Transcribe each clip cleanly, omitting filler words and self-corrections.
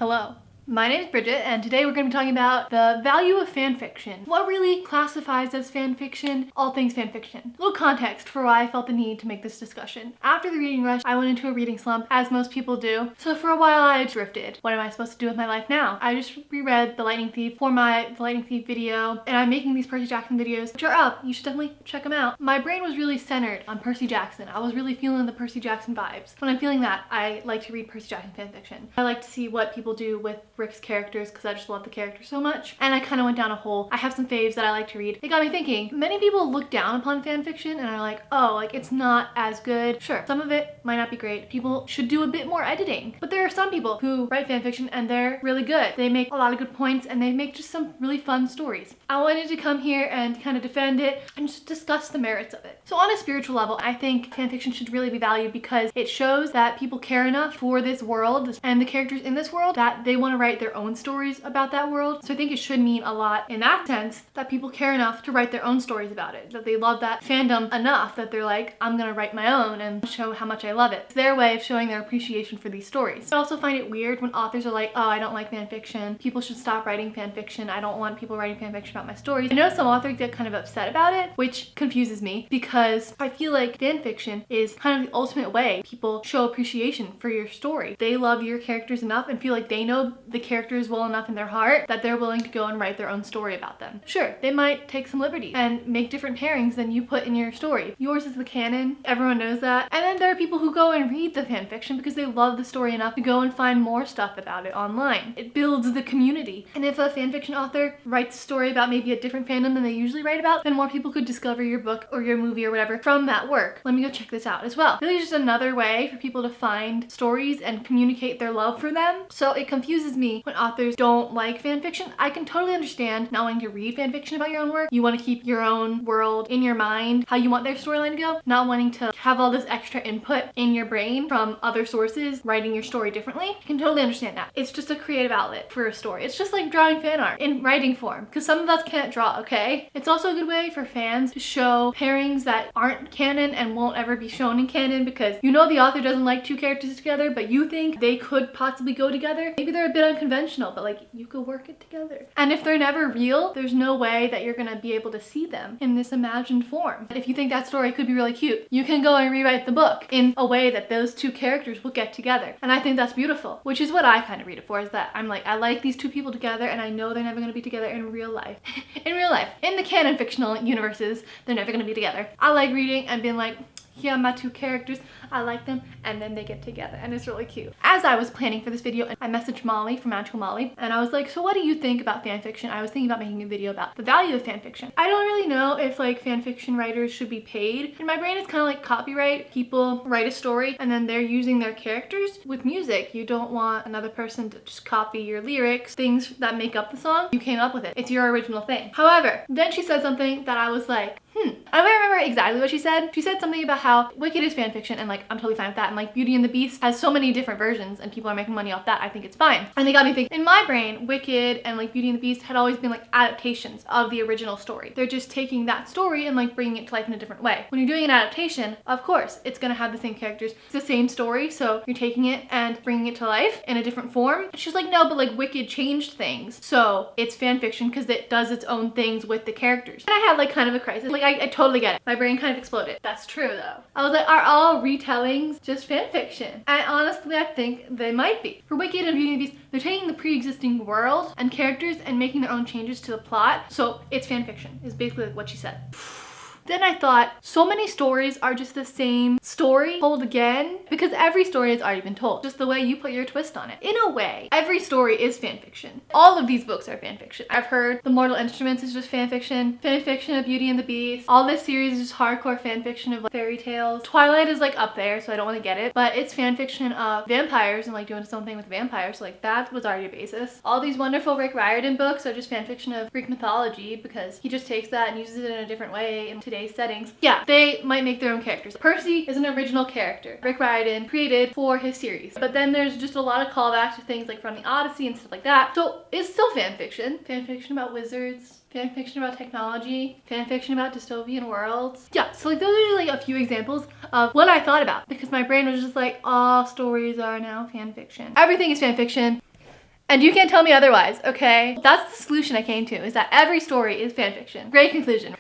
Hello. My name is Bridget, and today we're going to be talking about the value of fanfiction. What really classifies as fanfiction? All things fanfiction. A little context for why I felt the need to make this discussion. After the reading rush, I went into a reading slump, as most people do. So for a while I drifted. What am I supposed to do with my life now? I just reread The Lightning Thief for my The Lightning Thief video, and I'm making these Percy Jackson videos, which are up. You should definitely check them out. My brain was really centered on Percy Jackson. I was really feeling the Percy Jackson vibes. When I'm feeling that, I like to read Percy Jackson fanfiction. I like to see what people do with Rick's characters because I just love the characters so much. And I kind of went down a hole. I have some faves that I like to read. It got me thinking, many people look down upon fanfiction and are like, oh, like it's not as good. Sure, some of it might not be great. People should do a bit more editing. But there are some people who write fanfiction and they're really good. They make a lot of good points and they make just some really fun stories. I wanted to come here and kind of defend it and just discuss the merits of it. So on a spiritual level, I think fanfiction should really be valued because it shows that people care enough for this world and the characters in this world that they want to write their own stories about that world. So I think it should mean a lot in that sense that people care enough to write their own stories about it, that they love that fandom enough that they're like, I'm gonna write my own and show how much I love it. It's their way of showing their appreciation for these stories. I also find it weird when authors are like, oh, I don't like fanfiction. People should stop writing fanfiction. I don't want people writing fanfiction about my stories. I know some authors get kind of upset about it, which confuses me because I feel like fanfiction is kind of the ultimate way people show appreciation for your story. They love your characters enough and feel like they know the characters well enough in their heart that they're willing to go and write their own story about them. Sure, they might take some liberties and make different pairings than you put in your story. Yours is the canon, everyone knows that. And then there are people who go and read the fanfiction because they love the story enough to go and find more stuff about it online. It builds the community. And if a fanfiction author writes a story about maybe a different fandom than they usually write about, then more people could discover your book or your movie or whatever from that work. Let me go check this out as well. Really just another way for people to find stories and communicate their love for them. So it confuses me when authors don't like fanfiction. I can totally understand not wanting to read fanfiction about your own work. You want to keep your own world in your mind, how you want their storyline to go, not wanting to have all this extra input in your brain from other sources writing your story differently. I can totally understand that. It's just a creative outlet for a story. It's just like drawing fan art in writing form because some of us can't draw, okay? It's also a good way for fans to show pairings that aren't canon and won't ever be shown in canon because you know the author doesn't like two characters together, but you think they could possibly go together. Maybe they're a bit unconventional, but like you could work it together. And if they're never real, there's no way that you're gonna be able to see them in this imagined form. If you think that story could be really cute, you can go and rewrite the book in a way that those two characters will get together. And I think that's beautiful, which is what I kind of read it for, is that I'm like, I like these two people together and I know they're never gonna be together in real life. In real life. In the canon fictional universes, they're never gonna be together. I like reading and being like, here are my two characters, I like them, and then they get together, and it's really cute. As I was planning for this video, I messaged Molly from Magical Molly, and I was like, so what do you think about fanfiction? I was thinking about making a video about the value of fanfiction. I don't really know if like fanfiction writers should be paid. In my brain, it's kind of like copyright. People write a story, and then they're using their characters. With music, you don't want another person to just copy your lyrics, things that make up the song. You came up with it. It's your original thing. However, then she said something that I was like, I don't remember exactly what she said. She said something about how Wicked is fanfiction and like I'm totally fine with that, and like Beauty and the Beast has so many different versions and people are making money off that. I think it's fine. And they got me thinking, in my brain, Wicked and like Beauty and the Beast had always been like adaptations of the original story. They're just taking that story and like bringing it to life in a different way. When you're doing an adaptation, of course, it's gonna have the same characters. It's the same story, so you're taking it and bringing it to life in a different form. She's like, no, but like Wicked changed things, so it's fanfiction because it does its own things with the characters. And I had like kind of a crisis. Like I totally get it. My brain kind of exploded. That's true though. I was like, are all retellings just fanfiction? And honestly, I think they might be. For Wicked and Beauty and the Beast, they're taking the pre-existing world and characters and making their own changes to the plot. So it's fanfiction, is basically what she said. Then I thought, so many stories are just the same story told again because every story has already been told, just the way you put your twist on it. In a way, every story is fanfiction. All of these books are fanfiction. I've heard The Mortal Instruments is just fanfiction of Beauty and the Beast. All this series is just hardcore fanfiction of like fairy tales. Twilight is like up there, so I don't want to get it, but it's fanfiction of vampires and like doing its own thing with vampires, so like that was already a basis. All these wonderful Rick Riordan books are just fanfiction of Greek mythology because he just takes that and uses it in a different way in today's settings. Yeah, they might make their own characters. Percy is an original character Rick Riordan created for his series, but then there's just a lot of callbacks to things like from the Odyssey and stuff like that. So it's still fanfiction. Fanfiction about wizards, fanfiction about technology, fanfiction about dystopian worlds. Yeah, so like those are like a few examples of what I thought about because my brain was just like, all stories are now fanfiction. Everything is fanfiction. And you can't tell me otherwise, okay? That's the solution I came to, is that every story is fanfiction. Great conclusion.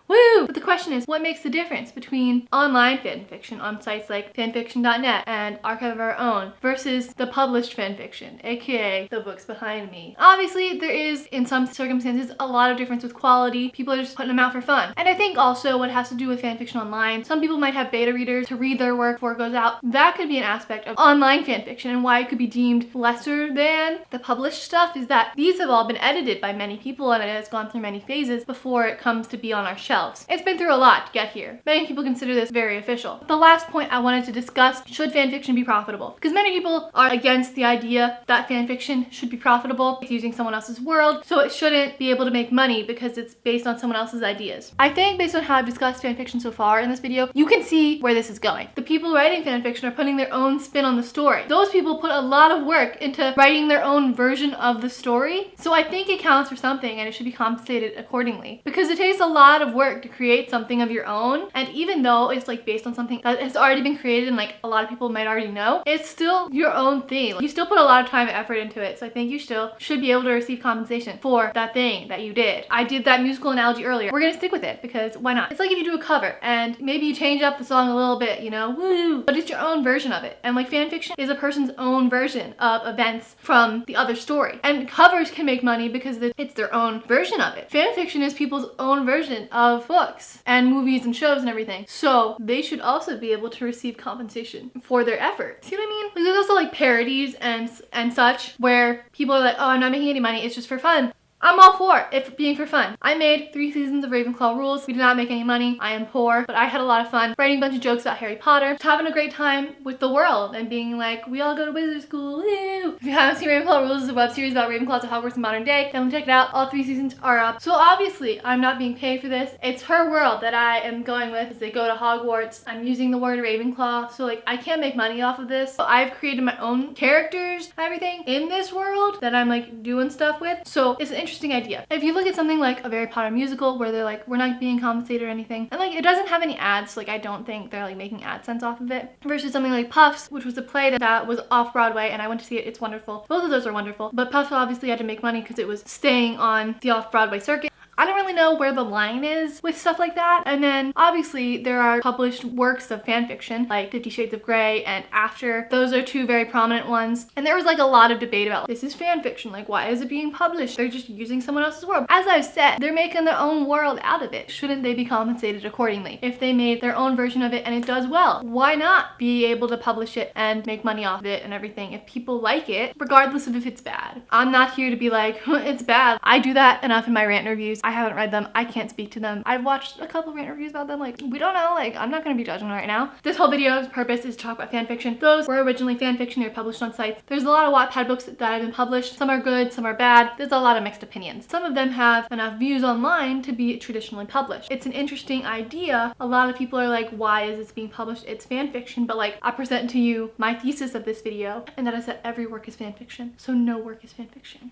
Woo! But the question is, what makes the difference between online fanfiction on sites like fanfiction.net and Archive of Our Own versus the published fanfiction, aka the books behind me? Obviously, there is, in some circumstances, a lot of difference with quality. People are just putting them out for fun. And I think also what has to do with fanfiction online, some people might have beta readers to read their work before it goes out. That could be an aspect of online fanfiction, and why it could be deemed lesser than the published stuff is that these have all been edited by many people and it has gone through many phases before it comes to be on our shelf. It's been through a lot to get here. Many people consider this very official. The last point I wanted to discuss, should fanfiction be profitable? Because many people are against the idea that fanfiction should be profitable. It's using someone else's world, so it shouldn't be able to make money because it's based on someone else's ideas. I think based on how I've discussed fanfiction so far in this video, you can see where this is going. The people writing fanfiction are putting their own spin on the story. Those people put a lot of work into writing their own version of the story, so I think it counts for something and it should be compensated accordingly. Because it takes a lot of work to create something of your own, and even though it's like based on something that has already been created and like a lot of people might already know, it's still your own thing. Like, you still put a lot of time and effort into it, so I think you still should be able to receive compensation for that thing that you did. I did that musical analogy earlier. We're gonna stick with it because why not? It's like if you do a cover and maybe you change up the song a little bit, you know, woo, but it's your own version of it. And like fanfiction is a person's own version of events from the other story. And covers can make money because it's their own version of it. Fanfiction is people's own version of books and movies and shows and everything. So they should also be able to receive compensation for their effort. See what I mean? Like, there's also like parodies and such where people are like, oh, I'm not making any money, it's just for fun. I'm all for it being for fun. I made 3 seasons of Ravenclaw Rules. We did not make any money. I am poor, but I had a lot of fun writing a bunch of jokes about Harry Potter, just having a great time with the world and being like, we all go to wizard school, woo! If you haven't seen Ravenclaw Rules, it's a web series about Ravenclaws at Hogwarts in modern day. Definitely check it out. All 3 seasons are up. So obviously, I'm not being paid for this. It's her world that I am going with as they go to Hogwarts. I'm using the word Ravenclaw, so like I can't make money off of this. So I've created my own characters and everything in this world that I'm like doing stuff with. So it's an interesting idea. If you look at something like a Harry Potter musical where they're like, we're not being compensated or anything, and like it doesn't have any ads, like I don't think they're like making AdSense off of it, versus something like Puffs, which was a play that was off Broadway and I went to see it. It's wonderful. Both of those are wonderful, but Puffs obviously had to make money because it was staying on the off-Broadway circuit. I don't really know where the line is with stuff like that. And then obviously there are published works of fan fiction like 50 Shades of Grey and After. Those are 2 very prominent ones. And there was like a lot of debate about this is fan fiction, like why is it being published? They're just using someone else's world. As I've said, they're making their own world out of it. Shouldn't they be compensated accordingly? If they made their own version of it and it does well, why not be able to publish it and make money off of it and everything if people like it, regardless of if it's bad? I'm not here to be like, it's bad. I do that enough in my rant reviews. I haven't read them. I can't speak to them. I've watched a couple rant reviews about them. Like, we don't know. Like, I'm not gonna be judging right now. This whole video's purpose is to talk about fan fiction. Those were originally fan fiction. They were published on sites. There's a lot of Wattpad books that have been published. Some are good, some are bad. There's a lot of mixed opinions. Some of them have enough views online to be traditionally published. It's an interesting idea. A lot of people are like, why is this being published? It's fan fiction. But like, I present to you my thesis of this video, and that is that every work is fan fiction. So no work is fan fiction.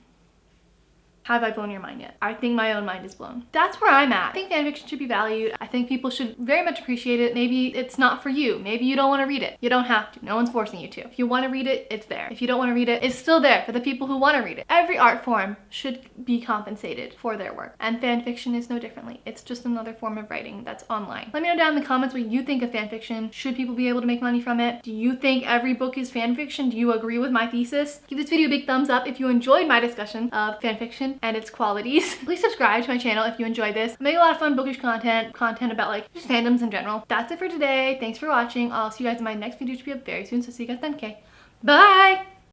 Have I blown your mind yet? I think my own mind is blown. That's where I'm at. I think fanfiction should be valued. I think people should very much appreciate it. Maybe it's not for you. Maybe you don't want to read it. You don't have to. No one's forcing you to. If you want to read it, it's there. If you don't want to read it, it's still there for the people who want to read it. Every art form should be compensated for their work. And fanfiction is no differently. It's just another form of writing that's online. Let me know down in the comments what you think of fanfiction. Should people be able to make money from it? Do you think every book is fanfiction? Do you agree with my thesis? Give this video a big thumbs up if you enjoyed my discussion of fanfiction and its qualities. Please subscribe to my channel if you enjoyed this. I make a lot of fun bookish content about like just fandoms in general. That's it for today. Thanks for watching. I'll see you guys in my next video, which will be up very soon, so see you guys then. Okay, bye!